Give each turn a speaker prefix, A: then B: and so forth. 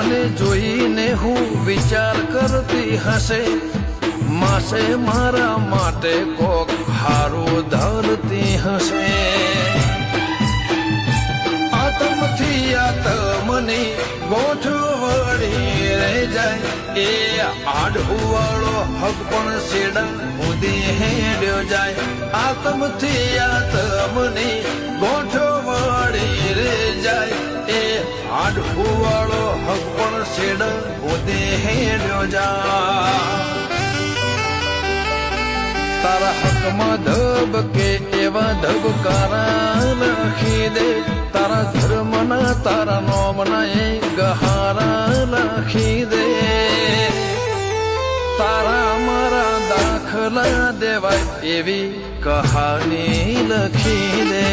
A: મને જોઈને હું વિચાર કરતી હશે, માસે મારા માટે કોક હારું ધરતી હશે. આતમથી આતમની ગોઠવણી રહી જાય, એ આડુવાળો હક પણ સેડા સુધી હેડ્યો જાય. આતમથી આતમની ગોઠવણી રહી જાય, એ આડુવાળો હક પણ સેડા સુધી હેડ્યો જાય. તારા હકમાં ધબકે એવા ધબકારા લખી દે, તારા ધર્મના તારા નોમના એ ગહારા લખી દે. તારા મારા દાખલા દેવાય એવી કહાની લખી દે.